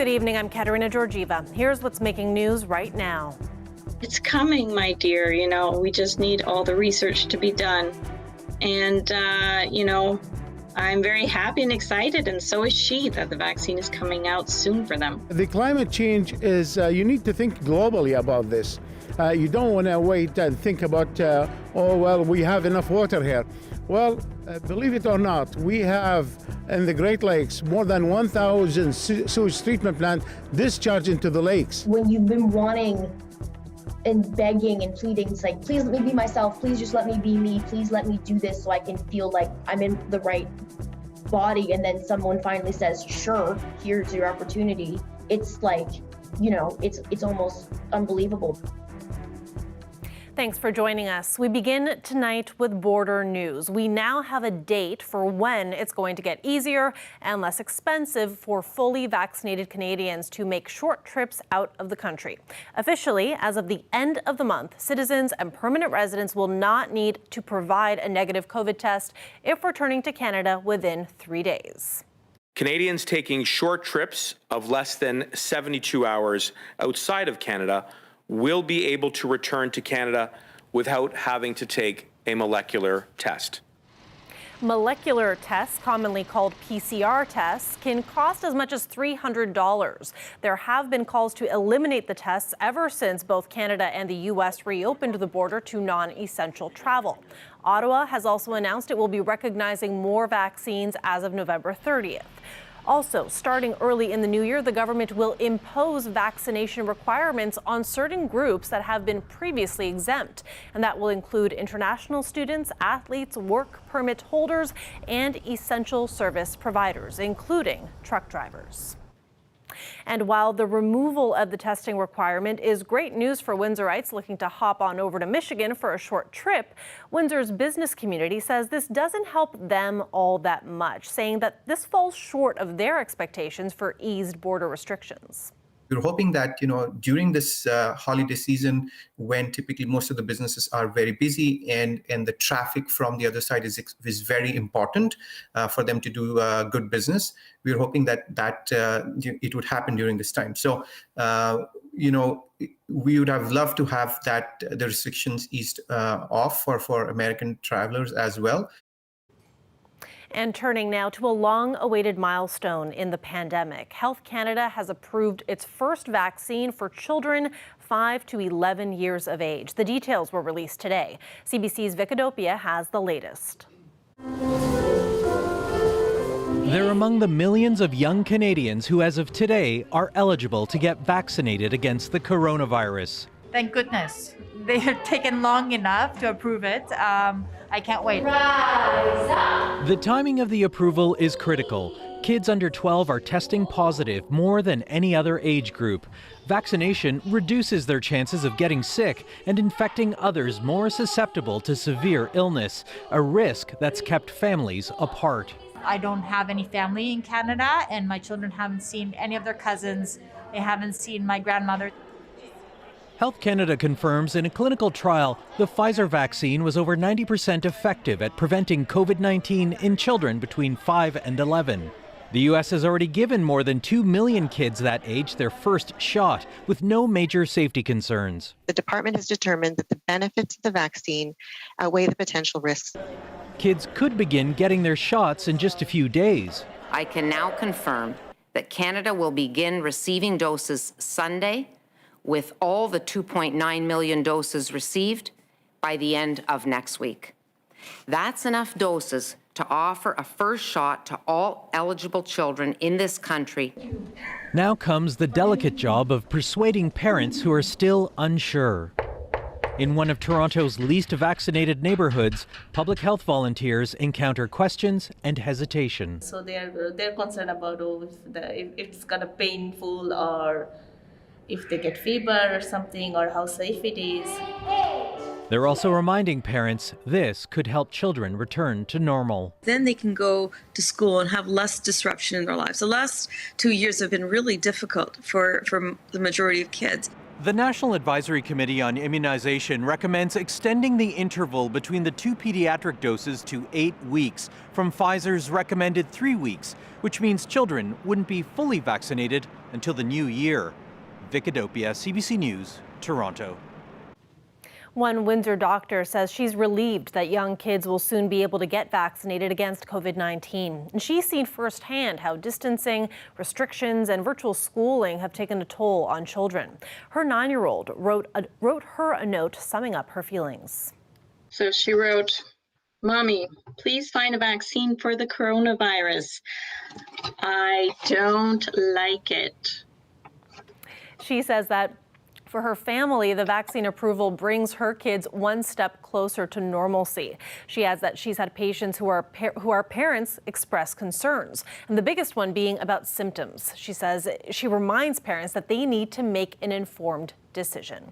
Good evening, I'm Katerina Georgieva. Here's what's making news right now. It's coming, my dear. We just need all the research to be done. And, I'm very happy and excited, and so is she, that the vaccine is coming out soon for them. The climate change is, you need to think globally about this. You don't want to wait and think about, we have enough water here. Well, believe it or not, we have in the Great Lakes more than 1,000 sewage treatment plants discharged into the lakes. When you've been wanting and begging and pleading, it's like, please let me be myself, please just let me be me, please let me do this so I can feel like I'm in the right body, and then someone finally says, sure, here's your opportunity. It's like, it's almost unbelievable. Thanks for joining us. We begin tonight with border news. We now have a date for when it's going to get easier and less expensive for fully vaccinated Canadians to make short trips out of the country. Officially, as of the end of the month, citizens and permanent residents will not need to provide a negative COVID test if returning to Canada within 3 days. Canadians taking short trips of less than 72 hours outside of Canada will be able to return to Canada without having to take a molecular test. Molecular tests, commonly called PCR tests, can cost as much as $300. There have been calls to eliminate the tests ever since both Canada and the U.S. reopened the border to non-essential travel. Ottawa has also announced it will be recognizing more vaccines as of November 30th. Also, starting early in the new year, the government will impose vaccination requirements on certain groups that have been previously exempt, and that will include international students, athletes, work permit holders, and essential service providers, including truck drivers. And while the removal of the testing requirement is great news for Windsorites looking to hop on over to Michigan for a short trip, Windsor's business community says this doesn't help them all that much, saying that this falls short of their expectations for eased border restrictions. We're hoping that, during this holiday season, when typically most of the businesses are very busy and the traffic from the other side is very important for them to do good business, we're hoping that it would happen during this time. So, we would have loved to have the restrictions eased off for American travelers as well. And turning now to a long-awaited milestone in the pandemic. Health Canada has approved its first vaccine for children 5 to 11 years of age. The details were released today. CBC's Vicadopia has the latest. They're among the millions of young Canadians who, as of today, are eligible to get vaccinated against the coronavirus. Thank goodness. They have taken long enough to approve it. I can't wait. The timing of the approval is critical. Kids under 12 are testing positive more than any other age group. Vaccination reduces their chances of getting sick and infecting others more susceptible to severe illness, a risk that's kept families apart. I don't have any family in Canada, and my children haven't seen any of their cousins. They haven't seen my grandmother. Health Canada confirms in a clinical trial, the Pfizer vaccine was over 90% effective at preventing COVID-19 in children between 5 and 11. The U.S. has already given more than 2 million kids that age their first shot, with no major safety concerns. The department has determined that the benefits of the vaccine outweigh the potential risks. Kids could begin getting their shots in just a few days. I can now confirm that Canada will begin receiving doses Sunday, with all the 2.9 million doses received by the end of next week. That's enough doses to offer a first shot to all eligible children in this country. Now comes the delicate job of persuading parents who are still unsure. In one of Toronto's least vaccinated neighborhoods, public health volunteers encounter questions and hesitation. So they're concerned about if it's kind of painful, or if they get fever or something, or how safe it is. They're also reminding parents this could help children return to normal. Then they can go to school and have less disruption in their lives. The last 2 years have been really difficult for the majority of kids. The National Advisory Committee on Immunization recommends extending the interval between the 2 pediatric doses to 8 weeks from Pfizer's recommended 3 weeks, which means children wouldn't be fully vaccinated until the new year. Vic Adopia, CBC News, Toronto. One Windsor doctor says she's relieved that young kids will soon be able to get vaccinated against COVID-19. And she's seen firsthand how distancing, restrictions, and virtual schooling have taken a toll on children. Her 9-year-old wrote her a note summing up her feelings. So she wrote, "Mommy, please find a vaccine for the coronavirus. I don't like it." She says that for her family, the vaccine approval brings her kids one step closer to normalcy. She adds that she's had patients who are parents express concerns, and the biggest one being about symptoms. She says she reminds parents that they need to make an informed decision.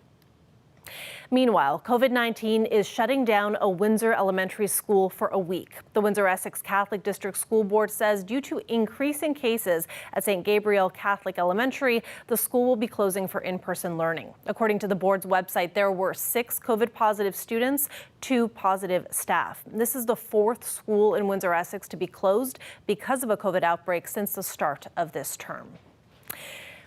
Meanwhile, COVID-19 is shutting down a Windsor elementary school for a week. The Windsor-Essex Catholic District School Board says due to increasing cases at St. Gabriel Catholic Elementary, the school will be closing for in-person learning. According to the board's website, there were 6 COVID-positive students, 2 positive staff. This is the 4th school in Windsor-Essex to be closed because of a COVID outbreak since the start of this term.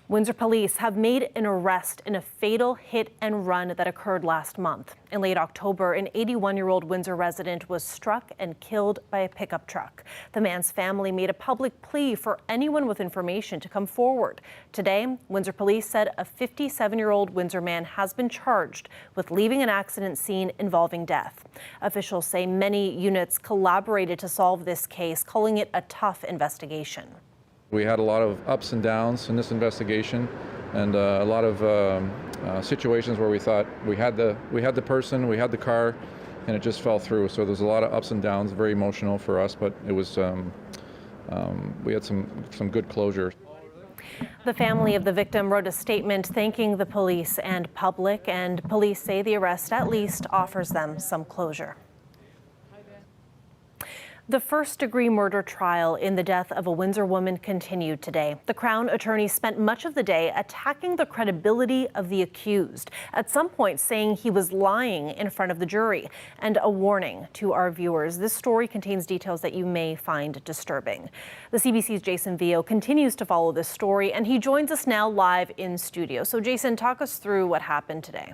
Windsor police have made an arrest in a fatal hit and run that occurred last month. In late October, an 81-year-old Windsor resident was struck and killed by a pickup truck. The man's family made a public plea for anyone with information to come forward. Today, Windsor police said a 57-year-old Windsor man has been charged with leaving an accident scene involving death. Officials say many units collaborated to solve this case, calling it a tough investigation. We had a lot of ups and downs in this investigation, and a lot of situations where we thought we had the person, we had the car, and it just fell through. So there's a lot of ups and downs, very emotional for us, but it was we had some good closure. The family of the victim wrote a statement thanking the police and public, and police say the arrest at least offers them some closure. The first-degree murder trial in the death of a Windsor woman continued today. The Crown attorney spent much of the day attacking the credibility of the accused, at some point saying he was lying in front of the jury. And a warning to our viewers, this story contains details that you may find disturbing. The CBC's Jason Vio continues to follow this story, and he joins us now live in studio. So Jason, talk us through what happened today.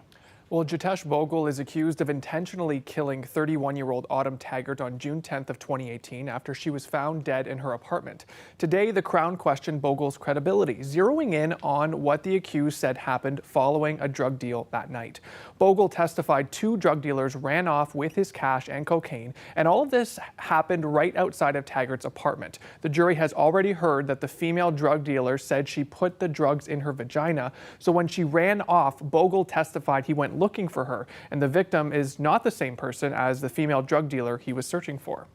Well, Jitesh Bogle is accused of intentionally killing 31-year-old Autumn Taggart on June 10th of 2018 after she was found dead in her apartment. Today, the Crown questioned Bogle's credibility, zeroing in on what the accused said happened following a drug deal that night. Bogle testified 2 drug dealers ran off with his cash and cocaine, and all of this happened right outside of Taggart's apartment. The jury has already heard that the female drug dealer said she put the drugs in her vagina, so when she ran off, Bogle testified he went looking for her, and the victim is not the same person as the female drug dealer he was searching for.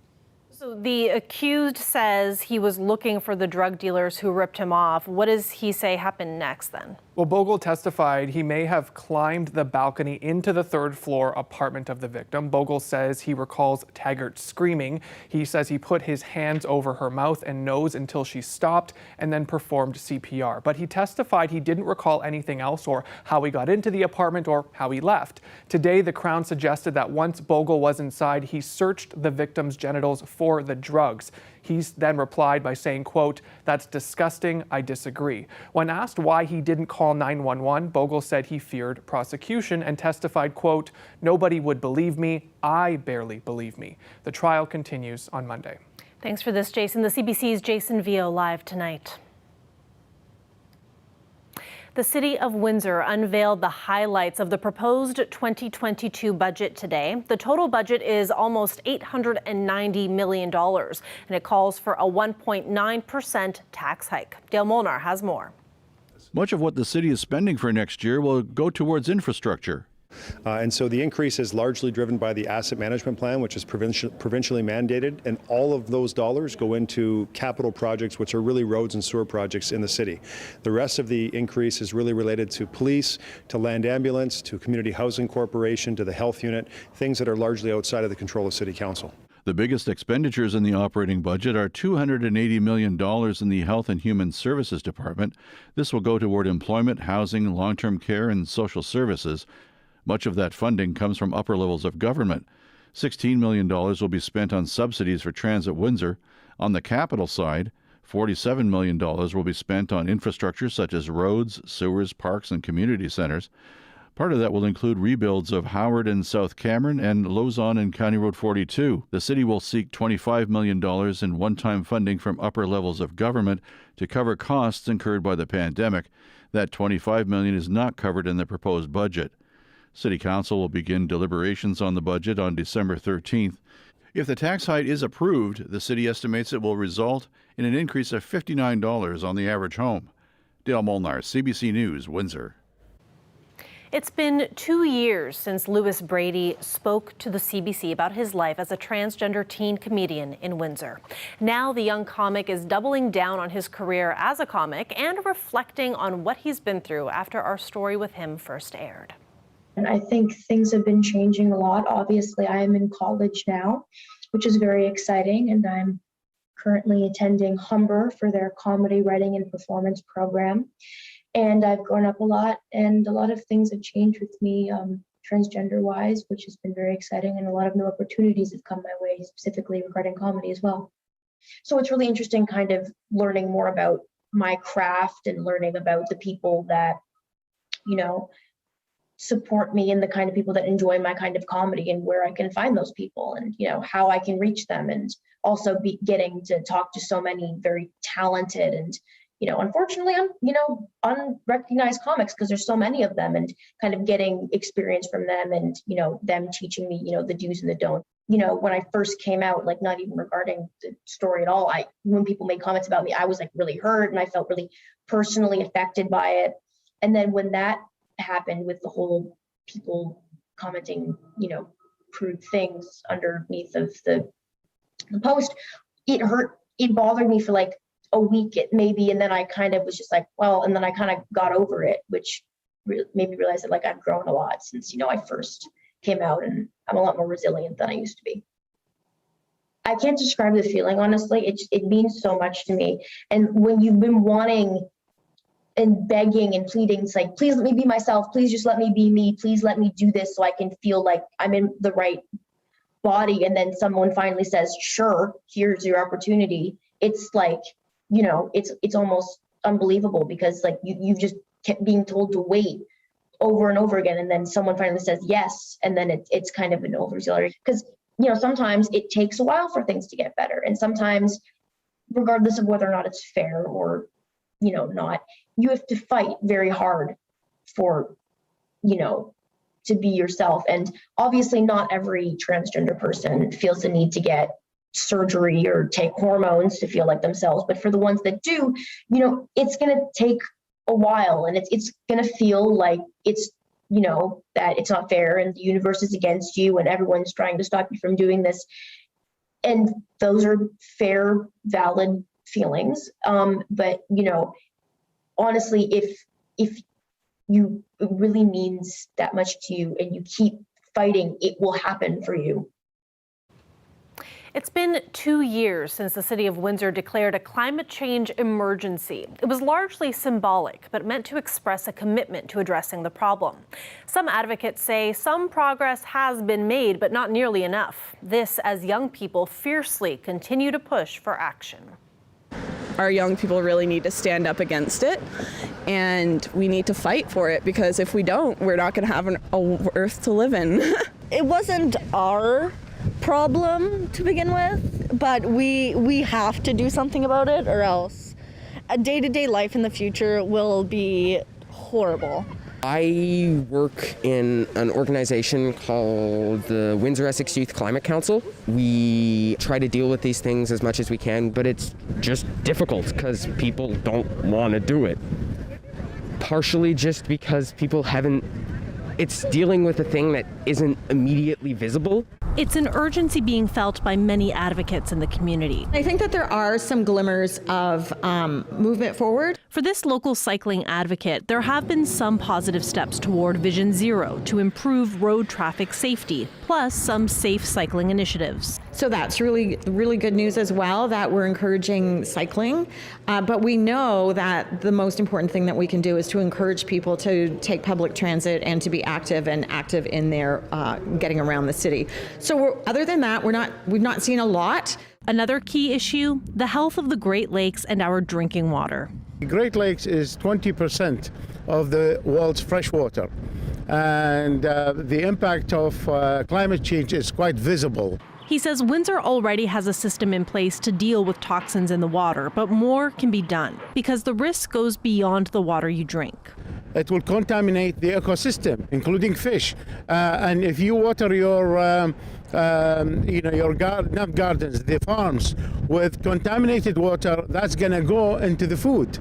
So the accused says he was looking for the drug dealers who ripped him off. What does he say happened next then? Well, Bogle testified he may have climbed the balcony into the 3rd floor apartment of the victim. Bogle says he recalls Taggart screaming. He says he put his hands over her mouth and nose until she stopped and then performed CPR. But he testified he didn't recall anything else, or how he got into the apartment or how he left. Today, the Crown suggested that once Bogle was inside, he searched the victim's genitals for the drugs. He then replied by saying, quote, "That's disgusting, I disagree." When asked why he didn't call 911, Bogle said he feared prosecution and testified, quote, "Nobody would believe me, I barely believe me." The trial continues on Monday. Thanks for this, Jason. The CBC's Jason Vio live tonight. The City of Windsor unveiled the highlights of the proposed 2022 budget today. The total budget is almost $890 million, and it calls for a 1.9% tax hike. Dale Molnar has more. Much of what the city is spending for next year will go towards infrastructure. And so the increase is largely driven by the asset management plan, which is provincially mandated, and all of those dollars go into capital projects, which are really roads and sewer projects in the city. The rest of the increase is really related to police, to land ambulance, to community housing corporation, to the health unit, things that are largely outside of the control of City Council. The biggest expenditures in the operating budget are $280 million in the Health and Human Services Department. This will go toward employment, housing, long-term care, and social services. Much of that funding comes from upper levels of government. $16 million will be spent on subsidies for Transit Windsor. On the capital side, $47 million will be spent on infrastructure such as roads, sewers, parks, and community centers. Part of that will include rebuilds of Howard and South Cameron and Lausanne and County Road 42. The city will seek $25 million in one-time funding from upper levels of government to cover costs incurred by the pandemic. That $25 million is not covered in the proposed budget. City Council will begin deliberations on the budget on December 13th. If the tax hike is approved, the city estimates it will result in an increase of $59 on the average home. Dale Molnar, CBC News, Windsor. It's been 2 years since Louis Brady spoke to the CBC about his life as a transgender teen comedian in Windsor. Now the young comic is doubling down on his career as a comic and reflecting on what he's been through after our story with him first aired. And I think things have been changing a lot. Obviously, I am in college now, which is very exciting, and I'm currently attending Humber for their comedy writing and performance program. And I've grown up a lot, and a lot of things have changed with me transgender-wise, which has been very exciting, and a lot of new opportunities have come my way, specifically regarding comedy as well. So it's really interesting kind of learning more about my craft and learning about the people that, you know, support me and the kind of people that enjoy my kind of comedy and where I can find those people and, you know, how I can reach them, and also be getting to talk to so many very talented and, you know, unfortunately, unrecognized comics, because there's so many of them, and kind of getting experience from them and, you know, them teaching me, you know, the do's and the don'ts. You know, when I first came out, like not even regarding the story at all, when people made comments about me, I was like really hurt and I felt really personally affected by it. And then when that happened with the whole people commenting, you know, crude things underneath of the post, it hurt. It bothered me for like a week maybe, and then I kind of was just like, well, and then I kind of got over it, which made me realize that like I've grown a lot since, you know, I first came out, and I'm a lot more resilient than I used to be. I can't describe the feeling, honestly. It means so much to me. And when you've been wanting and begging and pleading, it's like, please let me be myself, please just let me be me, please let me do this so I can feel like I'm in the right body, and then someone finally says, sure, here's your opportunity. It's like, you know, it's almost unbelievable, because like you've just kept being told to wait over and over again, and then someone finally says yes, and then it's kind of an overzealous, because, you know, sometimes it takes a while for things to get better, and sometimes, regardless of whether or not it's fair or, you know, not, you have to fight very hard for, you know, to be yourself. And obviously not every transgender person feels the need to get surgery or take hormones to feel like themselves, but for the ones that do, you know, it's going to take a while, and it's going to feel like it's, you know, that it's not fair and the universe is against you and everyone's trying to stop you from doing this. And those are fair, valid feelings. But, you know, honestly, if you, it really means that much to you and you keep fighting, it will happen for you. It's been 2 years since the city of Windsor declared a climate change emergency. It was largely symbolic, but meant to express a commitment to addressing the problem. Some advocates say some progress has been made, but not nearly enough. This as young people fiercely continue to push for action. Our young people really need to stand up against it, and we need to fight for it, because if we don't, we're not going to have an earth to live in. It wasn't our problem to begin with, but we have to do something about it, or else a day-to-day life in the future will be horrible. I work in an organization called the Windsor Essex Youth Climate Council. We try to deal with these things as much as we can, but it's just difficult because people don't want to do it. Partially just because people haven't, it's dealing with a thing that isn't immediately visible. It's an urgency being felt by many advocates in the community. I think that there are some glimmers of movement forward. For this local cycling advocate, there have been some positive steps toward Vision Zero to improve road traffic safety, plus some safe cycling initiatives. So that's really, really good news as well, that we're encouraging cycling. But we know that the most important thing that we can do is to encourage people to take public transit and to be active in their getting around the city. So other than that, we've not seen a lot. Another key issue, the health of the Great Lakes and our drinking water. The Great Lakes is 20% of the world's fresh water, and the impact of climate change is quite visible. He says Windsor already has a system in place to deal with toxins in the water, but more can be done because the risk goes beyond the water you drink. It will contaminate the ecosystem, including fish. And if you water your not gardens, the farms, with contaminated water, that's going to go into the food,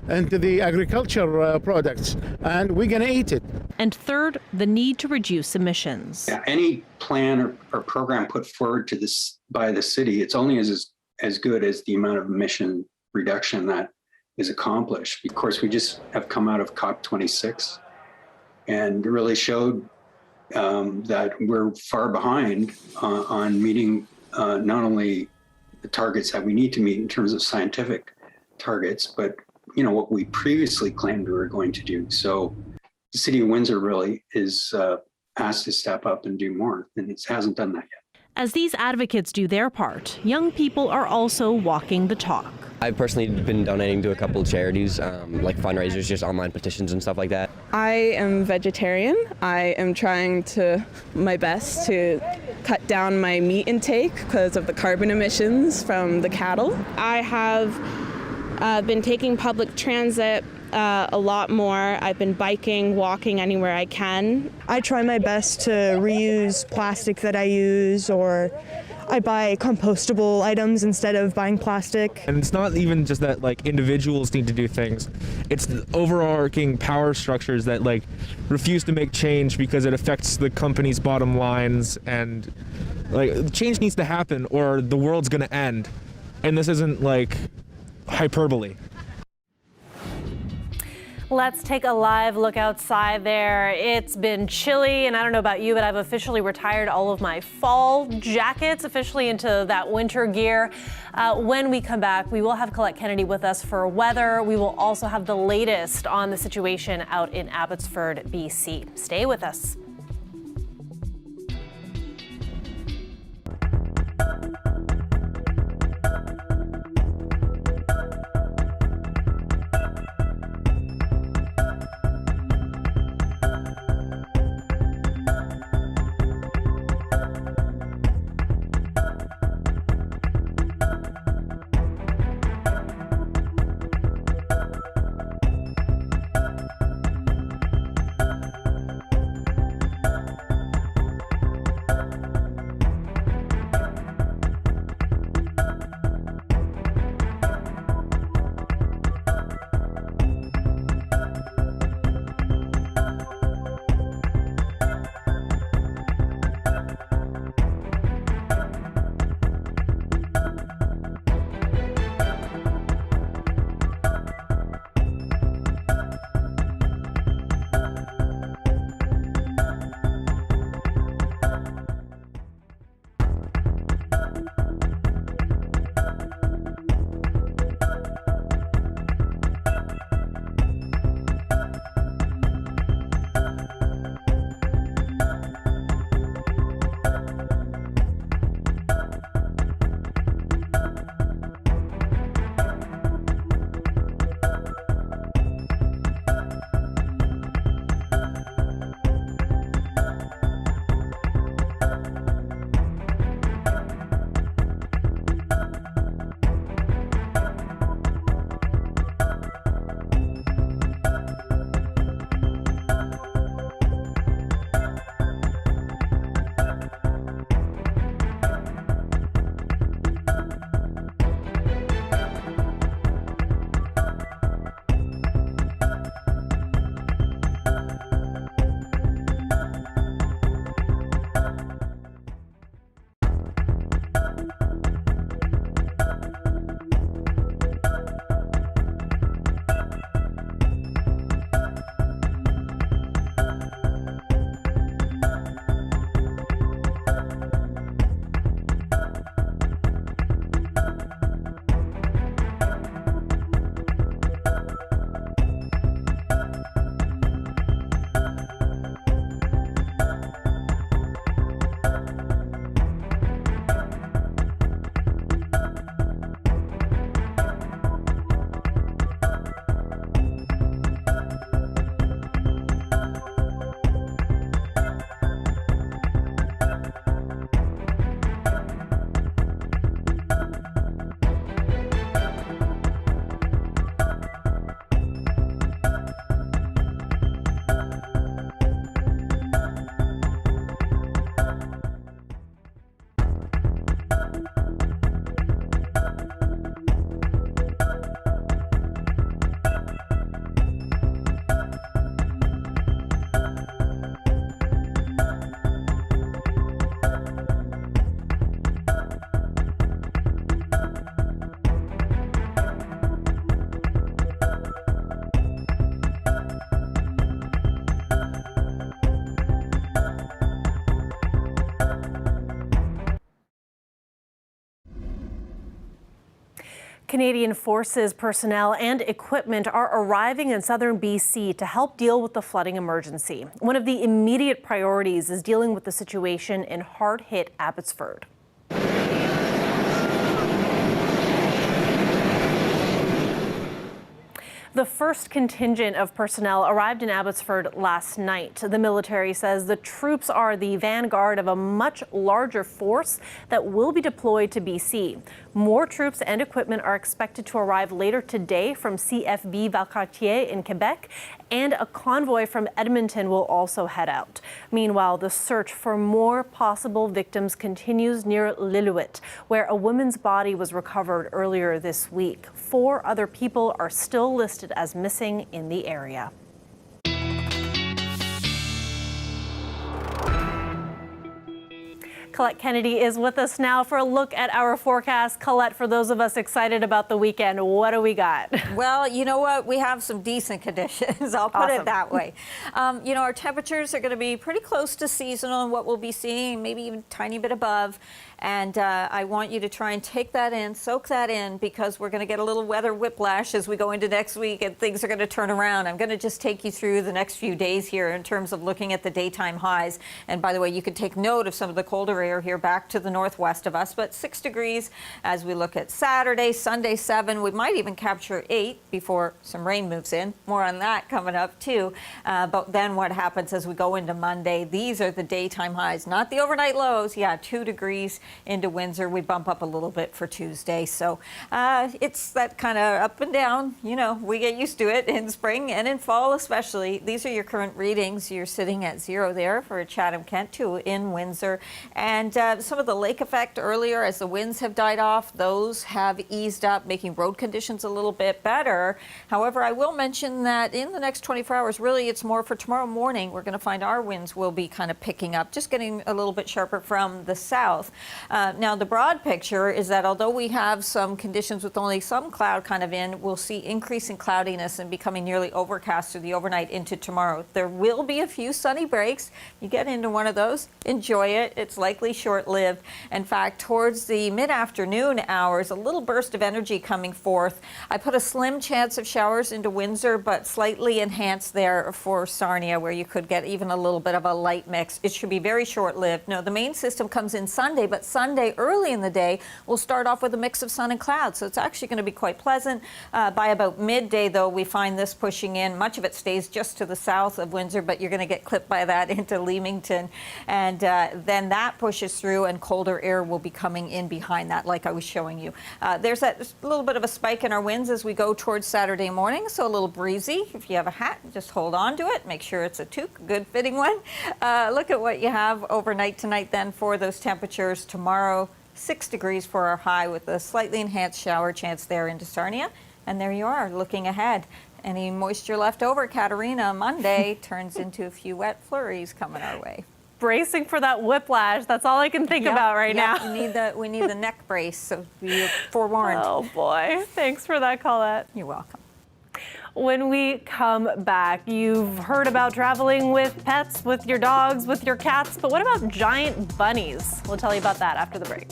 into the agriculture products, and we're going to eat it. And third, the need to reduce emissions. Yeah, any plan or program put forward to this by the city, it's only as good as the amount of emission reduction that is accomplished. Of course, we just have come out of COP26 and really showed that we're far behind on meeting not only the targets that we need to meet in terms of scientific targets, but what we previously claimed we were going to do. So the city of Windsor really is asked to step up and do more, and it hasn't done that yet. As these advocates do their part, young people are also walking the talk. I've personally been donating to a couple of charities, like fundraisers, just online petitions and stuff like that. I am vegetarian. I am trying my best to cut down my meat intake because of the carbon emissions from the cattle. I have been taking public transit a lot more. I've been biking, walking anywhere I can. I try my best to reuse plastic that I use, or I buy compostable items instead of buying plastic. And it's not even just that individuals need to do things. It's the overarching power structures that refuse to make change because it affects the company's bottom lines, and change needs to happen or the world's going to end. And this isn't hyperbole. Let's take a live look outside there. It's been chilly, and I don't know about you, but I've officially retired all of my fall jackets, officially into that winter gear. When we come back, we will have Colette Kennedy with us for weather. We will also have the latest on the situation out in Abbotsford, BC. Stay with us. Canadian Forces personnel and equipment are arriving in southern BC to help deal with the flooding emergency. One of the immediate priorities is dealing with the situation in hard-hit Abbotsford. The first contingent of personnel arrived in Abbotsford last night. The military says the troops are the vanguard of a much larger force that will be deployed to BC. More troops and equipment are expected to arrive later today from CFB Valcartier in Quebec, and a convoy from Edmonton will also head out. Meanwhile, the search for more possible victims continues near Lillooet, where a woman's body was recovered earlier this week. 4 other people are still listed as missing in the area. Colette Kennedy is with us now for a look at our forecast. Colette, for those of us excited about the weekend, what do we got? Well, you know what? We have some decent conditions. I'll put it that way. You know, our temperatures are going to be pretty close to seasonal and what we'll be seeing, maybe even a tiny bit above. And I want you to try and take that in, soak that in, because we're going to get a little weather whiplash as we go into next week and things are going to turn around. I'm going to just take you through the next few days here in terms of looking at the daytime highs. And by the way, you can take note of some of the colder air here back to the northwest of us, but 6 degrees as we look at Saturday, Sunday 7. We might even capture 8 before some rain moves in. More on that coming up too. But then what happens as we go into Monday? These are the daytime highs, not the overnight lows. Yeah, 2 degrees into Windsor. We bump up a little bit for Tuesday. So it's that kind of up and down. You know, we get used to it in spring and in fall especially. These are your current readings. You're sitting at 0 there for Chatham-Kent, 2 in Windsor. And some of the lake effect earlier as the winds have died off, those have eased up, making road conditions a little bit better. However, I will mention that in the next 24 hours, really it's more for tomorrow morning, we're going to find our winds will be kind of picking up, just getting a little bit sharper from the south. Now, the broad picture is that although we have some conditions with only some cloud kind of in, we'll see increasing cloudiness and becoming nearly overcast through the overnight into tomorrow. There will be a few sunny breaks. You get into one of those, enjoy it. It's likely short-lived. In fact, towards the mid-afternoon hours, a little burst of energy coming forth. I put a slim chance of showers into Windsor, but slightly enhanced there for Sarnia, where you could get even a little bit of a light mix. It should be very short-lived. No, the main system comes in Sunday, but Sunday early in the day we'll start off with a mix of sun and clouds, so it's actually going to be quite pleasant. By about midday, though, we find this pushing in. Much of it stays just to the south of Windsor, but you're going to get clipped by that into Leamington, and then that pushes through and colder air will be coming in behind that, like I was showing you. There's that little bit of a spike in our winds as we go towards Saturday morning, so a little breezy. If you have a hat, just hold on to it. Make sure it's a toque, a good fitting one. Look at what you have overnight tonight then for those temperatures. Tomorrow, 6 degrees for our high with a slightly enhanced shower chance there into Sarnia. And there you are, looking ahead. Any moisture left over, Katarina, Monday turns into a few wet flurries coming our way. Bracing for that whiplash. That's all I can think about right now. We need the neck brace, so be forewarned. Oh boy. Thanks for that, Colette. You're welcome. When we come back, you've heard about traveling with pets, with your dogs, with your cats, but what about giant bunnies? We'll tell you about that after the break.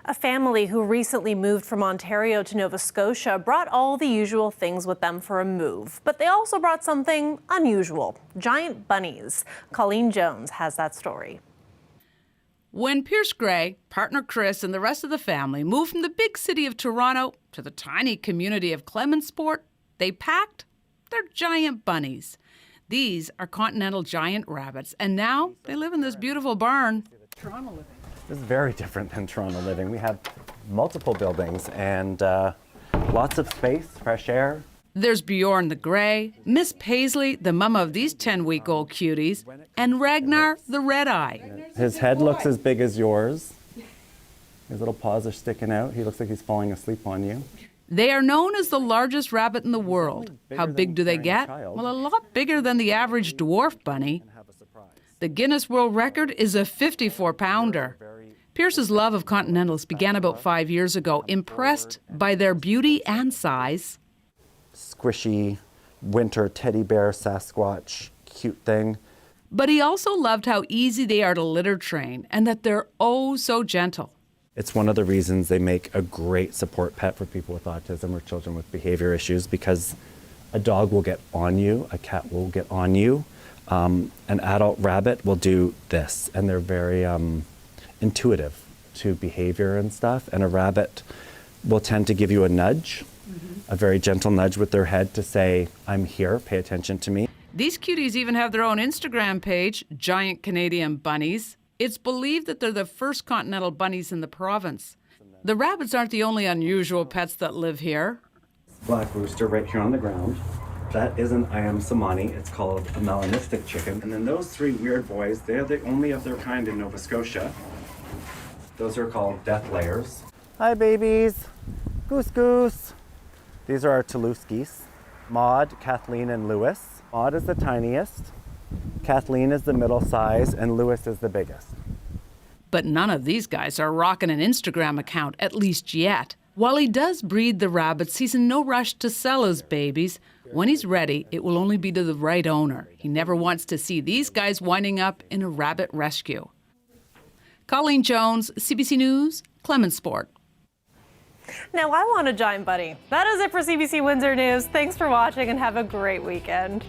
A family who recently moved from Ontario to Nova Scotia brought all the usual things with them for a move, but they also brought something unusual: giant bunnies. Colleen Jones has that story. When Pierce Gray, partner Chris, and the rest of the family moved from the big city of Toronto to the tiny community of Clemensport, they packed their giant bunnies. These are continental giant rabbits, and now they live in this beautiful barn. Toronto living. This is very different than Toronto living. We have multiple buildings and lots of space, fresh air. There's Bjorn the Grey, Miss Paisley, the mama of these 10-week-old cuties, and Ragnar the Red-Eye. His head looks as big as yours. His little paws are sticking out. He looks like he's falling asleep on you. They are known as the largest rabbit in the world. How big do they get? Well, a lot bigger than the average dwarf bunny. The Guinness World Record is a 54-pounder. Pierce's love of continentals began about 5 years ago, impressed by their beauty and size. Squishy, winter teddy bear, Sasquatch, cute thing. But he also loved how easy they are to litter train and that they're oh so gentle. It's one of the reasons they make a great support pet for people with autism or children with behavior issues, because a dog will get on you, a cat will get on you. An adult rabbit will do this, and they're very intuitive to behavior and stuff. And a rabbit will tend to give you a nudge, a very gentle nudge with their head to say, I'm here, pay attention to me. These cuties even have their own Instagram page, Giant Canadian Bunnies. It's believed that they're the first continental bunnies in the province. The rabbits aren't the only unusual pets that live here. Black rooster right here on the ground. That is an Iamsamani. It's called a melanistic chicken. And then those three weird boys, they're the only of their kind in Nova Scotia. Those are called death layers. Hi, babies. Goose, goose. These are our Toulouse geese. Maud, Kathleen, and Lewis. Maud is the tiniest. Kathleen is the middle size, and Lewis is the biggest. But none of these guys are rocking an Instagram account, at least yet. While he does breed the rabbits, he's in no rush to sell his babies. When he's ready, it will only be to the right owner. He never wants to see these guys winding up in a rabbit rescue. Colleen Jones, CBC News, Clemensport. Now I want a giant bunny. That is it for CBC Windsor News. Thanks for watching and have a great weekend.